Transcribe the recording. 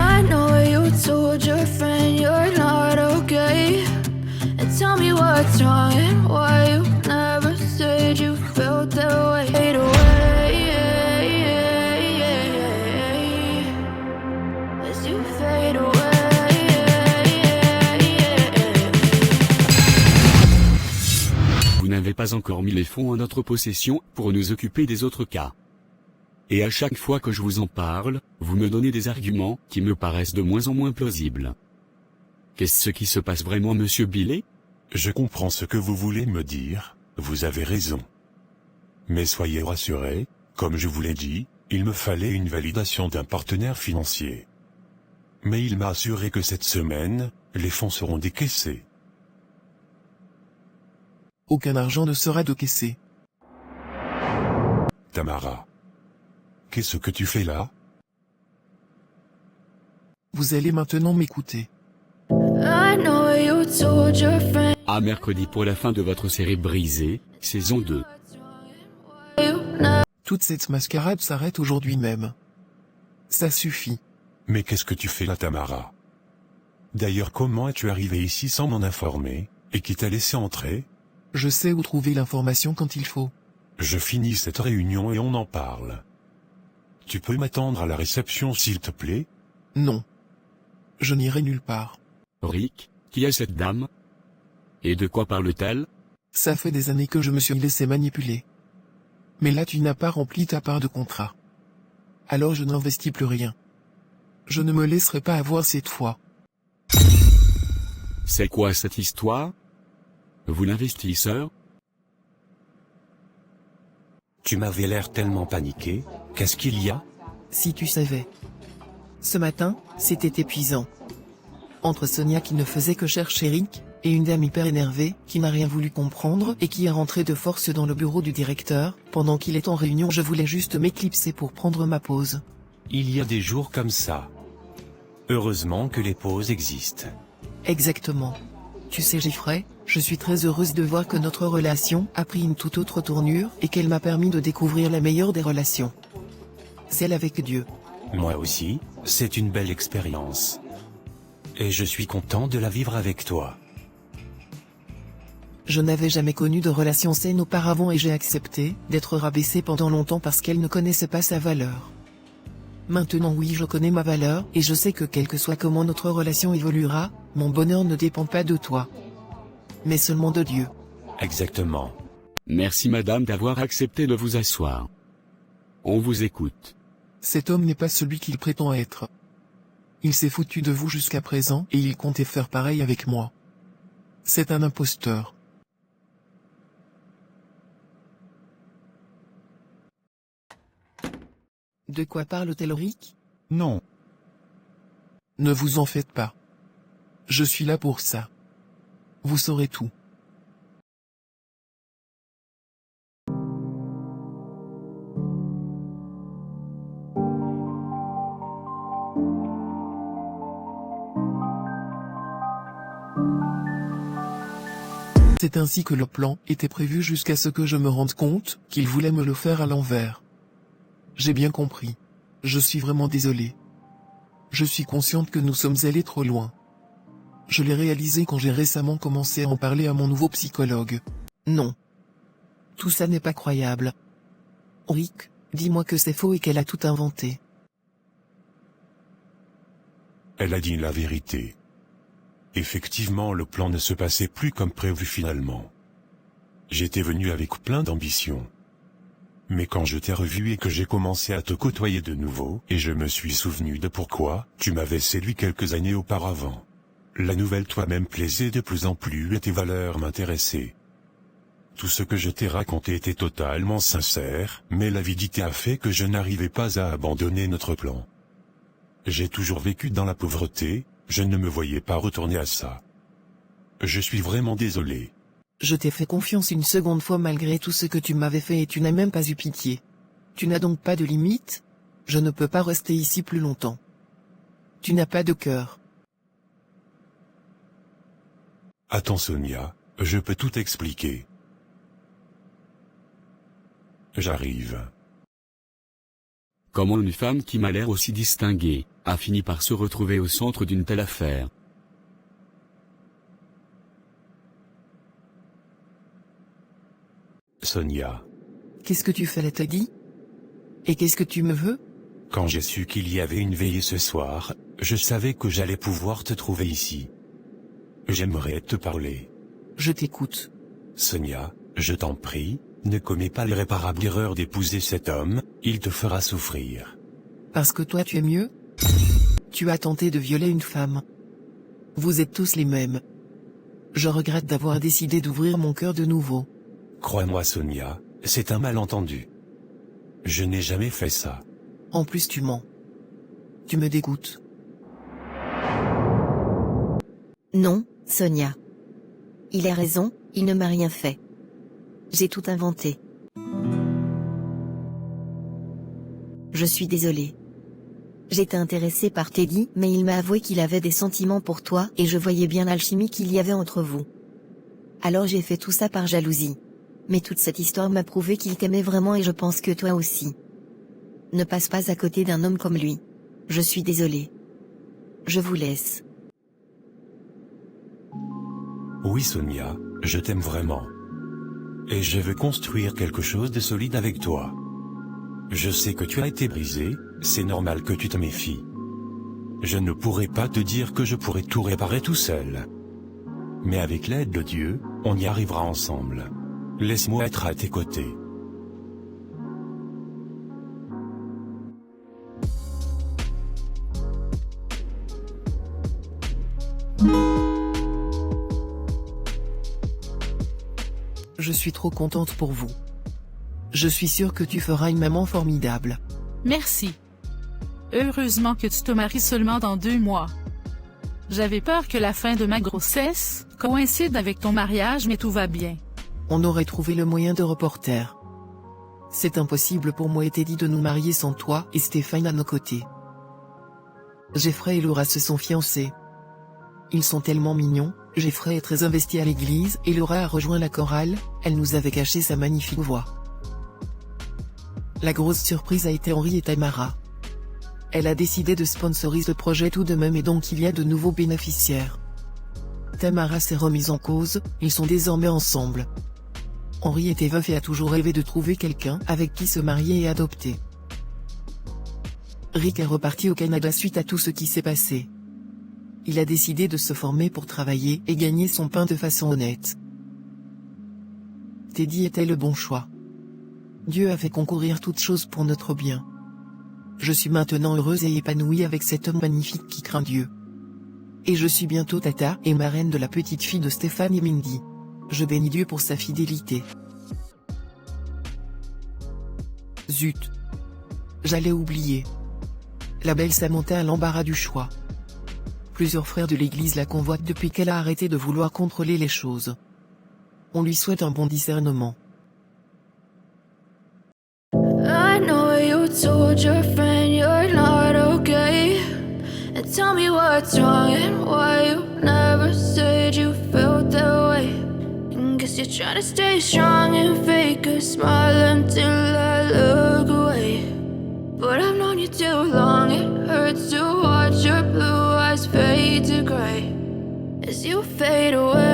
I know you told your friend you're not okay. And tell me what's wrong and why you never said you felt that way. Fade away, as you fade away. Vous n'avez pas encore mis les fonds en notre possession pour nous occuper des autres cas. Et à chaque fois que je vous en parle, vous me donnez des arguments qui me paraissent de moins en moins plausibles. Qu'est-ce qui se passe vraiment, monsieur Billet? Je comprends ce que vous voulez me dire, vous avez raison. Mais soyez rassurés, comme je vous l'ai dit, il me fallait une validation d'un partenaire financier. Mais il m'a assuré que cette semaine, les fonds seront décaissés. Aucun argent ne sera décaissé. Tamara. Qu'est-ce que tu fais là? Vous allez maintenant m'écouter. I know you told your friend À mercredi pour la fin de votre série Brisée, saison 2. you never. Toute cette mascarade s'arrête aujourd'hui même. Ça suffit. Mais qu'est-ce que tu fais là, Tamara? D'ailleurs, comment es-tu arrivé ici sans m'en informer, et qui t'a laissé entrer? Je sais où trouver l'information quand il faut. Je finis cette réunion et on en parle. Tu peux m'attendre à la réception s'il te plaît? Non. Je n'irai nulle part. Rick, qui est cette dame? Et de quoi parle-t-elle? Ça fait des années que je me suis laissé manipuler. Mais là tu n'as pas rempli ta part de contrat. Alors je n'investis plus rien. Je ne me laisserai pas avoir cette fois. C'est quoi cette histoire? Vous l'investisseur? Tu m'avais l'air tellement paniqué, qu'est-ce qu'il y a? Si tu savais. Ce matin, c'était épuisant. Entre Sonia qui ne faisait que chercher Rick, et une dame hyper énervée, qui n'a rien voulu comprendre et qui est rentrée de force dans le bureau du directeur, pendant qu'il est en réunion, je voulais juste m'éclipser pour prendre ma pause. Il y a des jours comme ça. Heureusement que les pauses existent. Exactement. Tu sais Geoffrey, je suis très heureuse de voir que notre relation a pris une toute autre tournure et qu'elle m'a permis de découvrir la meilleure des relations. Celle avec Dieu. Moi aussi, c'est une belle expérience. Et je suis content de la vivre avec toi. Je n'avais jamais connu de relation saine auparavant et j'ai accepté d'être rabaissée pendant longtemps parce qu'elle ne connaissait pas sa valeur. Maintenant oui, je connais ma valeur et je sais que quel que soit comment notre relation évoluera, mon bonheur ne dépend pas de toi, mais seulement de Dieu. Exactement. Merci madame d'avoir accepté de vous asseoir. On vous écoute. Cet homme n'est pas celui qu'il prétend être. Il s'est foutu de vous jusqu'à présent et il comptait faire pareil avec moi. C'est un imposteur. De quoi parle-t-elle Rick? Non. Ne vous en faites pas. Je suis là pour ça. Vous saurez tout. C'est ainsi que le plan était prévu jusqu'à ce que je me rende compte qu'il voulait me le faire à l'envers. J'ai bien compris. Je suis vraiment désolé. Je suis consciente que nous sommes allés trop loin. Je l'ai réalisé quand j'ai récemment commencé à en parler à mon nouveau psychologue. Non. Tout ça n'est pas croyable. Rick, dis-moi que c'est faux et qu'elle a tout inventé. Elle a dit la vérité. Effectivement, le plan ne se passait plus comme prévu finalement. J'étais venu avec plein d'ambition. Mais quand je t'ai revu et que j'ai commencé à te côtoyer de nouveau, et je me suis souvenu de pourquoi tu m'avais séduit quelques années auparavant. La nouvelle toi-même plaisait de plus en plus et tes valeurs m'intéressaient. Tout ce que je t'ai raconté était totalement sincère, mais l'avidité a fait que je n'arrivais pas à abandonner notre plan. J'ai toujours vécu dans la pauvreté, je ne me voyais pas retourner à ça. Je suis vraiment désolé. Je t'ai fait confiance une seconde fois malgré tout ce que tu m'avais fait et tu n'as même pas eu pitié. Tu n'as donc pas de limite? Je ne peux pas rester ici plus longtemps. Tu n'as pas de cœur. Attends Sonia, je peux tout expliquer. J'arrive. Comment une femme qui m'a l'air aussi distinguée, a fini par se retrouver au centre d'une telle affaire? Sonia, Qu'est-ce que tu fais là, Teddy? Et qu'est-ce que tu me veux? quand j'ai su qu'il y avait une veillée ce soir, je savais que j'allais pouvoir te trouver ici. J'aimerais te parler. Je t'écoute. Sonia, je t'en prie, ne commets pas l'irréparable erreur d'épouser cet homme, il te fera souffrir. Parce que toi tu es mieux? Tu as tenté de violer une femme. Vous êtes tous les mêmes. Je regrette d'avoir décidé d'ouvrir mon cœur de nouveau. Crois-moi Sonia, c'est un malentendu. Je n'ai jamais fait ça. En plus tu mens. Tu me dégoûtes. Non, Sonia. Il a raison, il ne m'a rien fait. J'ai tout inventé. Je suis désolée. J'étais intéressée par Teddy, mais il m'a avoué qu'il avait des sentiments pour toi et je voyais bien l'alchimie qu'il y avait entre vous. Alors j'ai fait tout ça par jalousie. Mais toute cette histoire m'a prouvé qu'il t'aimait vraiment et je pense que toi aussi. Ne passe pas à côté d'un homme comme lui. Je suis désolée. Je vous laisse. Oui Sonia, je t'aime vraiment. Et je veux construire quelque chose de solide avec toi. Je sais que tu as été brisé, c'est normal que tu te méfies. Je ne pourrai pas te dire que je pourrai tout réparer tout seul. Mais avec l'aide de Dieu, on y arrivera ensemble. Laisse-moi être à tes côtés. Je suis trop contente pour vous. Je suis sûre que tu feras une maman formidable. Merci. Heureusement que tu te maries seulement dans 2 mois. J'avais peur que la fin de ma grossesse coïncide avec ton mariage, mais tout va bien. On aurait trouvé le moyen de reporter. C'est impossible pour moi et Teddy de nous marier sans toi et Stéphane à nos côtés. Jeffrey et Laura se sont fiancés. Ils sont tellement mignons. Jeffrey est très investi à l'église et Laura a rejoint la chorale, elle nous avait caché sa magnifique voix. La grosse surprise a été Henri et Tamara. Elle a décidé de sponsoriser le projet tout de même et donc il y a de nouveaux bénéficiaires. Tamara s'est remise en cause, ils sont désormais ensemble. Henri était veuf et a toujours rêvé de trouver quelqu'un avec qui se marier et adopter. Rick est reparti au Canada suite à tout ce qui s'est passé. Il a décidé de se former pour travailler et gagner son pain de façon honnête. Teddy était le bon choix. Dieu a fait concourir toutes choses pour notre bien. Je suis maintenant heureuse et épanouie avec cet homme magnifique qui craint Dieu. Et je suis bientôt tata et marraine de la petite fille de Stéphane et Mindy. Je bénis Dieu pour sa fidélité. Zut. J'allais oublier. La belle Samantha a l'embarras du choix. Plusieurs frères de l'église la convoitent depuis qu'elle a arrêté de vouloir contrôler les choses. On lui souhaite un bon discernement. I know you told your friend you're not okay. And tell me what's wrong and why you never said you felt that way. And guess you're trying to stay strong and fake a smile until I look away. But I've known you too long, it hurts to watch your blue eyes fade to gray as you fade away.